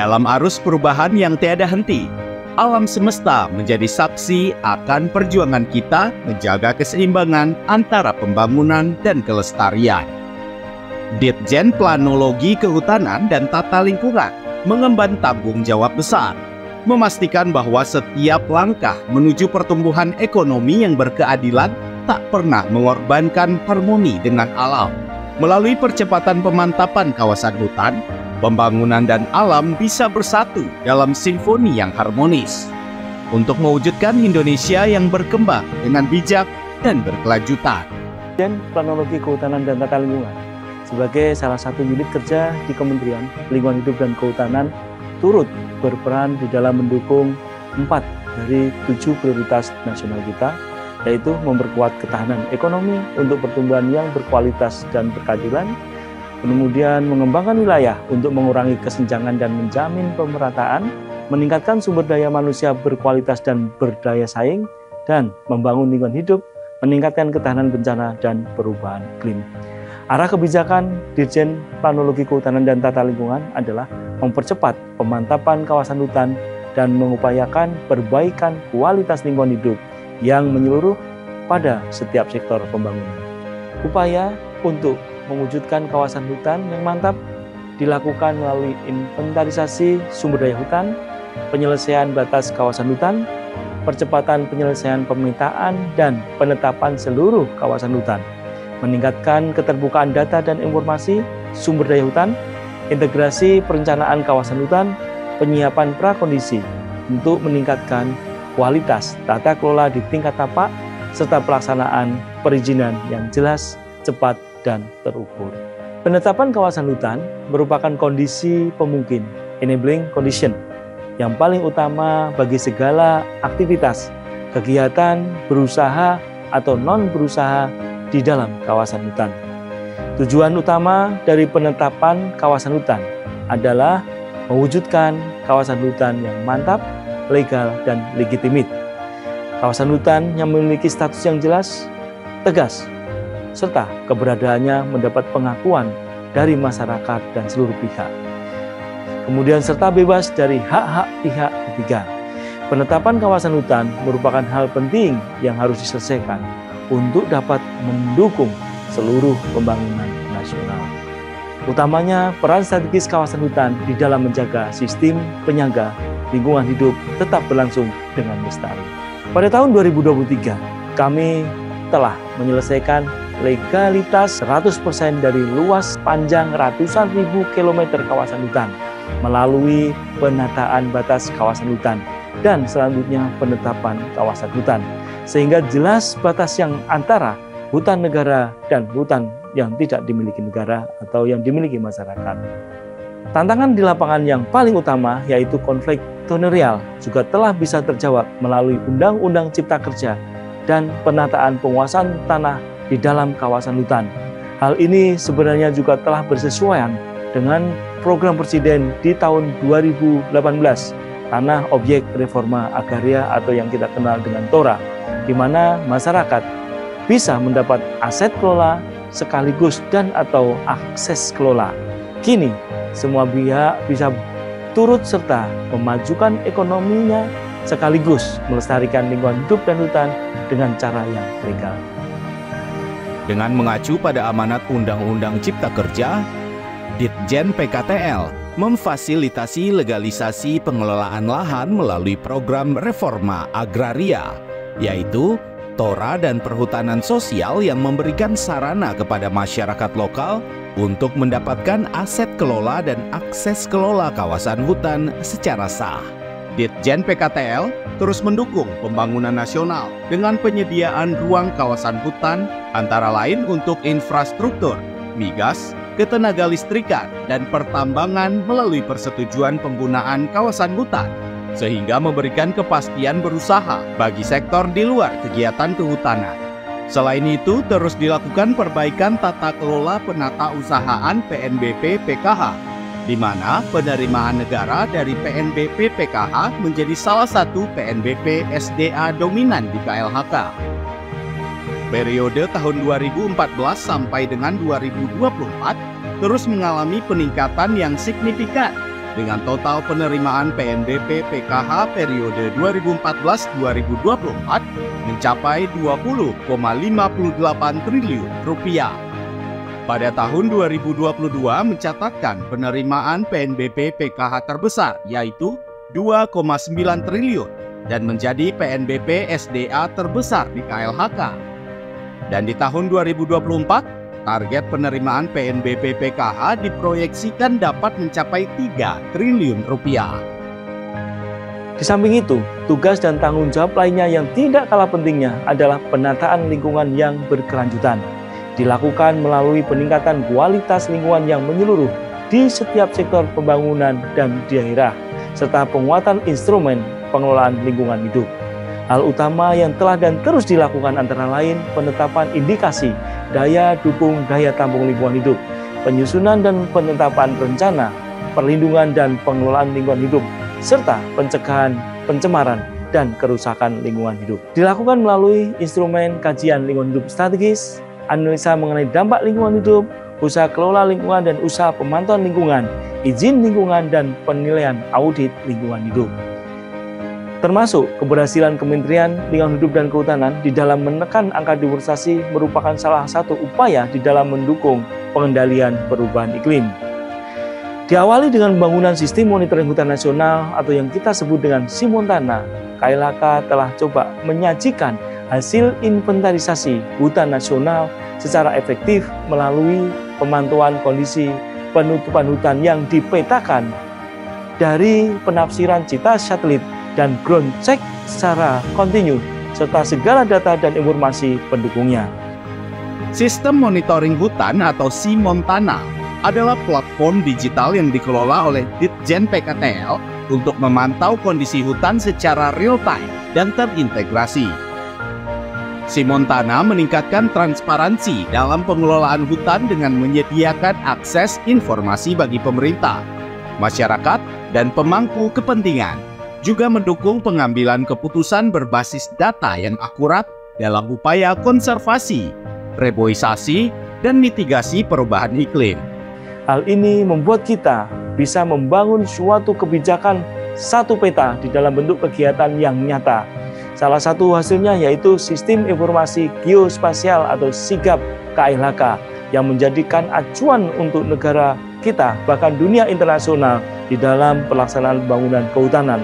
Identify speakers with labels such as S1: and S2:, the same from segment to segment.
S1: Dalam arus perubahan yang tiada henti, alam semesta menjadi saksi akan perjuangan kita menjaga keseimbangan antara pembangunan dan kelestarian. Ditjen Planologi Kehutanan dan Tata Lingkungan mengemban tanggung jawab besar, memastikan bahwa setiap langkah menuju pertumbuhan ekonomi yang berkeadilan tak pernah mengorbankan harmoni dengan alam. Melalui percepatan pemantapan kawasan hutan, pembangunan dan alam bisa bersatu dalam simfoni yang harmonis untuk mewujudkan Indonesia yang berkembang dengan bijak dan berkelanjutan.
S2: Dan Planologi Kehutanan dan Tata Lingkungan sebagai salah satu unit kerja di Kementerian Lingkungan Hidup dan Kehutanan turut berperan di dalam mendukung 4 dari 7 prioritas nasional kita, yaitu memperkuat ketahanan ekonomi untuk pertumbuhan yang berkualitas dan berkeadilan, kemudian mengembangkan wilayah untuk mengurangi kesenjangan dan menjamin pemerataan, meningkatkan sumber daya manusia berkualitas dan berdaya saing, dan membangun lingkungan hidup, meningkatkan ketahanan bencana dan perubahan iklim. Arah kebijakan Ditjen Planologi Kehutanan dan Tata Lingkungan adalah mempercepat pemantapan kawasan hutan dan mengupayakan perbaikan kualitas lingkungan hidup yang menyeluruh pada setiap sektor pembangunan. Upaya untuk mewujudkan kawasan hutan yang mantap dilakukan melalui inventarisasi sumber daya hutan, penyelesaian batas kawasan hutan, percepatan penyelesaian pemetaan dan penetapan seluruh kawasan hutan, meningkatkan keterbukaan data dan informasi sumber daya hutan, integrasi perencanaan kawasan hutan, penyiapan prakondisi untuk meningkatkan kualitas tata kelola di tingkat tapak, serta pelaksanaan perizinan yang jelas, cepat, dan terukur. Penetapan kawasan hutan merupakan kondisi pemungkin, enabling condition, yang paling utama bagi segala aktivitas, kegiatan, berusaha, atau non-berusaha di dalam kawasan hutan. Tujuan utama dari penetapan kawasan hutan adalah mewujudkan kawasan hutan yang mantap, legal, dan legitimit. Kawasan hutan yang memiliki status yang jelas, tegas, serta keberadaannya mendapat pengakuan dari masyarakat dan seluruh pihak. Kemudian serta bebas dari hak-hak pihak ketiga. Penetapan kawasan hutan merupakan hal penting yang harus diselesaikan untuk dapat mendukung seluruh pembangunan nasional. Utamanya peran strategis kawasan hutan di dalam menjaga sistem penyangga lingkungan hidup tetap berlangsung dengan lestari. Pada tahun 2023, kami telah menyelesaikan legalitas 100% dari luas panjang ratusan ribu kilometer kawasan hutan melalui penataan batas kawasan hutan dan selanjutnya penetapan kawasan hutan, sehingga jelas batas yang antara hutan negara dan hutan yang tidak dimiliki negara atau yang dimiliki masyarakat. Tantangan di lapangan yang paling utama yaitu konflik tenurial juga telah bisa terjawab melalui Undang-Undang Cipta Kerja dan penataan penguasaan tanah di dalam kawasan hutan. Hal ini sebenarnya juga telah bersesuaian dengan program Presiden di tahun 2018, Tanah Objek Reforma Agraria atau yang kita kenal dengan TORA, di mana masyarakat bisa mendapat aset kelola sekaligus dan atau akses kelola. Kini, semua pihak bisa turut serta memajukan ekonominya sekaligus melestarikan lingkungan hidup dan hutan dengan cara yang legal.
S1: Dengan mengacu pada amanat Undang-Undang Cipta Kerja, Ditjen PKTL memfasilitasi legalisasi pengelolaan lahan melalui program reforma agraria, yaitu TORA dan perhutanan sosial yang memberikan sarana kepada masyarakat lokal untuk mendapatkan aset kelola dan akses kelola kawasan hutan secara sah. Ditjen PKTL terus mendukung pembangunan nasional dengan penyediaan ruang kawasan hutan antara lain untuk infrastruktur, migas, ketenaga listrikan, dan pertambangan melalui persetujuan penggunaan kawasan hutan, sehingga memberikan kepastian berusaha bagi sektor di luar kegiatan kehutanan. Selain itu, terus dilakukan perbaikan tata kelola penata usahaan PNBP PKH, di mana penerimaan negara dari PNBP PKH menjadi salah satu PNBP SDA dominan di KLHK. Periode tahun 2014 sampai dengan 2024 terus mengalami peningkatan yang signifikan dengan total penerimaan PNBP PKH periode 2014-2024 mencapai 20,58 triliun rupiah. Pada tahun 2022 mencatatkan penerimaan PNBP PKH terbesar yaitu 2,9 triliun dan menjadi PNBP SDA terbesar di KLHK. Dan di tahun 2024, target penerimaan PNBP PKH diproyeksikan dapat mencapai 3 triliun rupiah.
S2: Di samping itu, tugas dan tanggung jawab lainnya yang tidak kalah pentingnya adalah penataan lingkungan yang berkelanjutan. Dilakukan melalui peningkatan kualitas lingkungan yang menyeluruh di setiap sektor pembangunan dan di daerah, serta penguatan instrumen pengelolaan lingkungan hidup. Hal utama yang telah dan terus dilakukan antara lain penetapan indikasi daya dukung daya tampung lingkungan hidup, penyusunan dan penetapan rencana, perlindungan dan pengelolaan lingkungan hidup, serta pencegahan pencemaran dan kerusakan lingkungan hidup. Dilakukan melalui instrumen kajian lingkungan hidup strategis, analisa mengenai dampak lingkungan hidup, usaha kelola lingkungan dan usaha pemantauan lingkungan, izin lingkungan dan penilaian audit lingkungan hidup. Termasuk keberhasilan Kementerian Lingkungan Hidup dan Kehutanan di dalam menekan angka deforestasi merupakan salah satu upaya di dalam mendukung pengendalian perubahan iklim. Diawali dengan pembangunan sistem monitoring hutan nasional atau yang kita sebut dengan Simontana, KLHK telah coba menyajikan hasil inventarisasi hutan nasional secara efektif melalui pemantauan kondisi penutupan hutan yang dipetakan dari penafsiran cita satelit dan ground check secara kontinu serta segala data dan informasi pendukungnya.
S1: Sistem monitoring hutan atau Simontana adalah platform digital yang dikelola oleh Ditjen PKTL untuk memantau kondisi hutan secara real time dan terintegrasi. Simontana meningkatkan transparansi dalam pengelolaan hutan dengan menyediakan akses informasi bagi pemerintah, masyarakat, dan pemangku kepentingan, juga mendukung pengambilan keputusan berbasis data yang akurat dalam upaya konservasi, reboisasi, dan mitigasi perubahan iklim.
S2: Hal ini membuat kita bisa membangun suatu kebijakan satu peta di dalam bentuk kegiatan yang nyata. Salah satu hasilnya yaitu Sistem Informasi Geospasial atau SIGAP KLHK yang menjadikan acuan untuk negara kita bahkan dunia internasional di dalam pelaksanaan pembangunan kehutanan.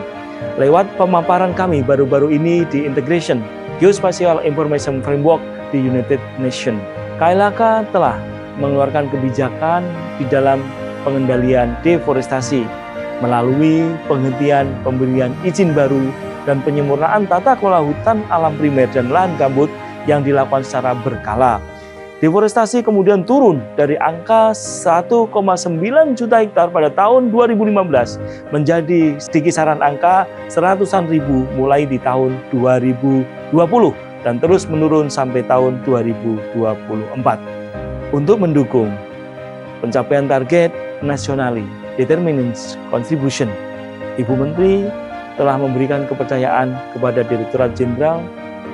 S2: Lewat pemaparan kami baru-baru ini di Integration Geospatial Information Framework di United Nations, KLHK telah mengeluarkan kebijakan di dalam pengendalian deforestasi melalui penghentian pemberian izin baru dan penyempurnaan tata kelola hutan alam primer dan lahan gambut yang dilakukan secara berkala. Deforestasi kemudian turun dari angka 1,9 juta hektar pada tahun 2015 menjadi di kisaran angka 100-an ribu mulai di tahun 2020 dan terus menurun sampai tahun 2024. Untuk mendukung pencapaian target nationally determined contribution, Ibu Menteri telah memberikan kepercayaan kepada Direktorat Jenderal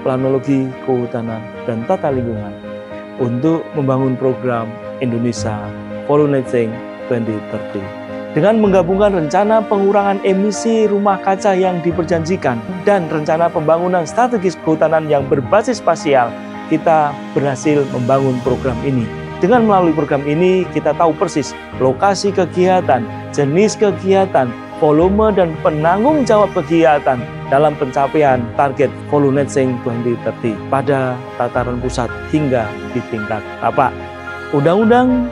S2: Planologi Kehutanan dan Tata Lingkungan untuk membangun program Indonesia Voluntary 2030. Dengan menggabungkan rencana pengurangan emisi rumah kaca yang diperjanjikan dan rencana pembangunan strategis kehutanan yang berbasis spasial, kita berhasil membangun program ini. Dengan melalui program ini, kita tahu persis lokasi kegiatan, jenis kegiatan, volume dan penanggung jawab kegiatan dalam pencapaian target Voluntary 2030 pada tataran pusat hingga di tingkat tapak. Undang-Undang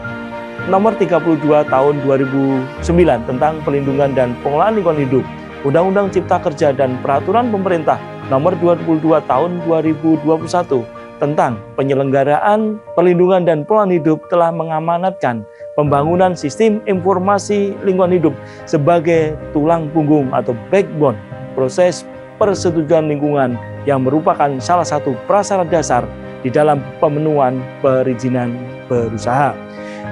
S2: Nomor 32 Tahun 2009 tentang Perlindungan dan Pengelolaan Lingkungan Hidup, Undang-Undang Cipta Kerja dan Peraturan Pemerintah Nomor 22 Tahun 2021 tentang penyelenggaraan perlindungan dan pengelolaan hidup telah mengamanatkan pembangunan sistem informasi lingkungan hidup sebagai tulang punggung atau backbone proses persetujuan lingkungan yang merupakan salah satu prasyarat dasar di dalam pemenuhan perizinan berusaha.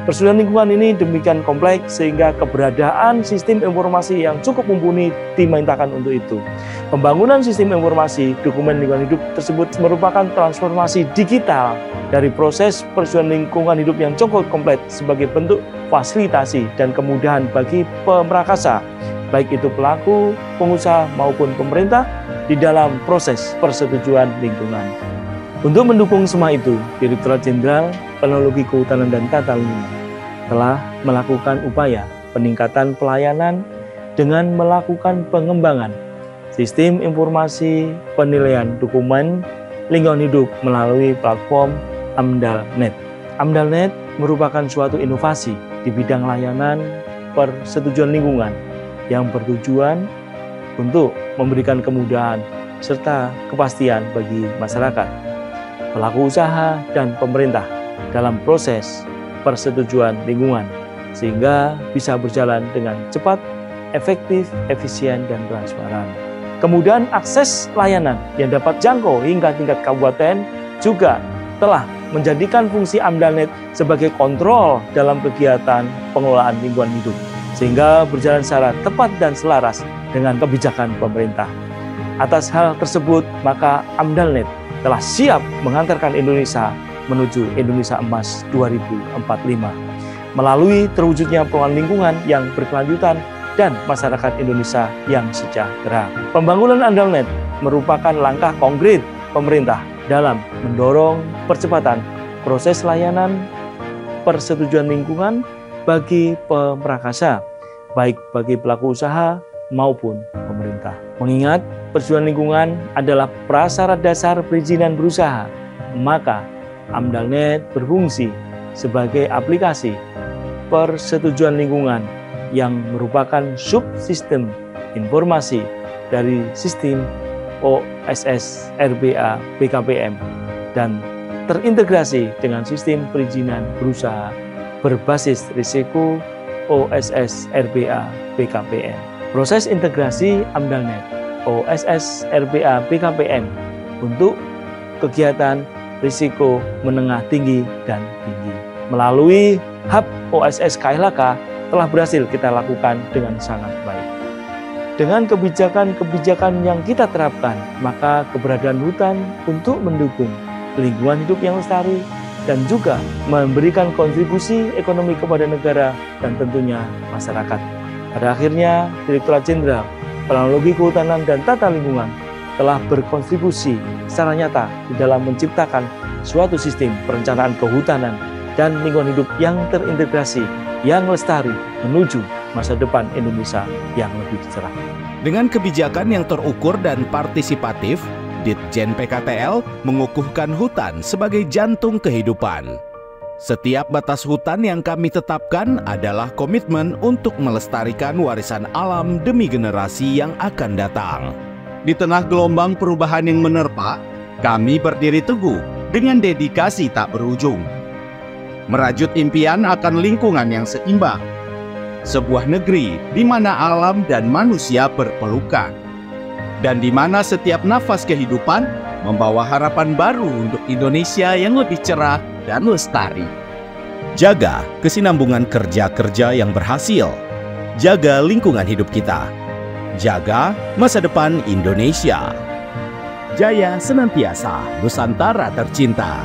S2: Persoalan lingkungan ini demikian kompleks sehingga keberadaan sistem informasi yang cukup mumpuni dimintakan untuk itu. Pembangunan sistem informasi dokumen lingkungan hidup tersebut merupakan transformasi digital dari proses persoalan lingkungan hidup yang cukup kompleks sebagai bentuk fasilitasi dan kemudahan bagi pemrakasa, baik itu pelaku, pengusaha maupun pemerintah di dalam proses persetujuan lingkungan. Untuk mendukung semua itu, Direktorat Jenderal Teknologi Kehutanan dan Tata Lingkungan telah melakukan upaya peningkatan pelayanan dengan melakukan pengembangan sistem informasi penilaian dokumen lingkungan hidup melalui platform AMDAL.net. AMDAL.net merupakan suatu inovasi di bidang layanan persetujuan lingkungan yang bertujuan untuk memberikan kemudahan serta kepastian bagi masyarakat, pelaku usaha, dan pemerintah dalam proses persetujuan lingkungan, sehingga bisa berjalan dengan cepat, efektif, efisien, dan transparan. Kemudian akses layanan yang dapat jangkau hingga tingkat kabupaten juga telah menjadikan fungsi AMDAL.net sebagai kontrol dalam kegiatan pengelolaan lingkungan hidup, sehingga berjalan secara tepat dan selaras dengan kebijakan pemerintah. Atas hal tersebut, maka AMDAL.net telah siap mengantarkan Indonesia menuju Indonesia Emas 2045 melalui terwujudnya pengelolaan lingkungan yang berkelanjutan dan masyarakat Indonesia yang sejahtera. Pembangunan AMDAL.net merupakan langkah konkret pemerintah dalam mendorong percepatan proses layanan persetujuan lingkungan bagi pemrakasa, baik bagi pelaku usaha maupun pemerintah. Mengingat persetujuan lingkungan adalah prasyarat dasar perizinan berusaha, maka AMDAL.net berfungsi sebagai aplikasi persetujuan lingkungan yang merupakan subsistem informasi dari sistem OSS RBA BKPM dan terintegrasi dengan sistem perizinan berusaha berbasis risiko OSS RBA BKPM. Proses integrasi AMDAL.net OSS RBA BKPM untuk kegiatan risiko menengah tinggi dan tinggi melalui hub OSS KLHK telah berhasil kita lakukan dengan sangat baik. Dengan kebijakan-kebijakan yang kita terapkan, maka keberadaan hutan untuk mendukung lingkungan hidup yang lestari dan juga memberikan kontribusi ekonomi kepada negara dan tentunya masyarakat. Pada akhirnya, Direktorat Jenderal Teknologi Kehutanan dan Tata Lingkungan telah berkontribusi secara nyata di dalam menciptakan suatu sistem perencanaan kehutanan dan lingkungan hidup yang terintegrasi, yang lestari menuju masa depan Indonesia yang lebih cerah.
S1: Dengan kebijakan yang terukur dan partisipatif, Ditjen PKTL mengukuhkan hutan sebagai jantung kehidupan. Setiap batas hutan yang kami tetapkan adalah komitmen untuk melestarikan warisan alam demi generasi yang akan datang. Di tengah gelombang perubahan yang menerpa, kami berdiri teguh dengan dedikasi tak berujung. Merajut impian akan lingkungan yang seimbang. Sebuah negeri di mana alam dan manusia berpelukan. Dan di mana setiap nafas kehidupan membawa harapan baru untuk Indonesia yang lebih cerah dan lestari. Jaga kesinambungan kerja-kerja yang berhasil. Jaga lingkungan hidup kita. Jaga masa depan Indonesia. Jaya senantiasa, Nusantara tercinta.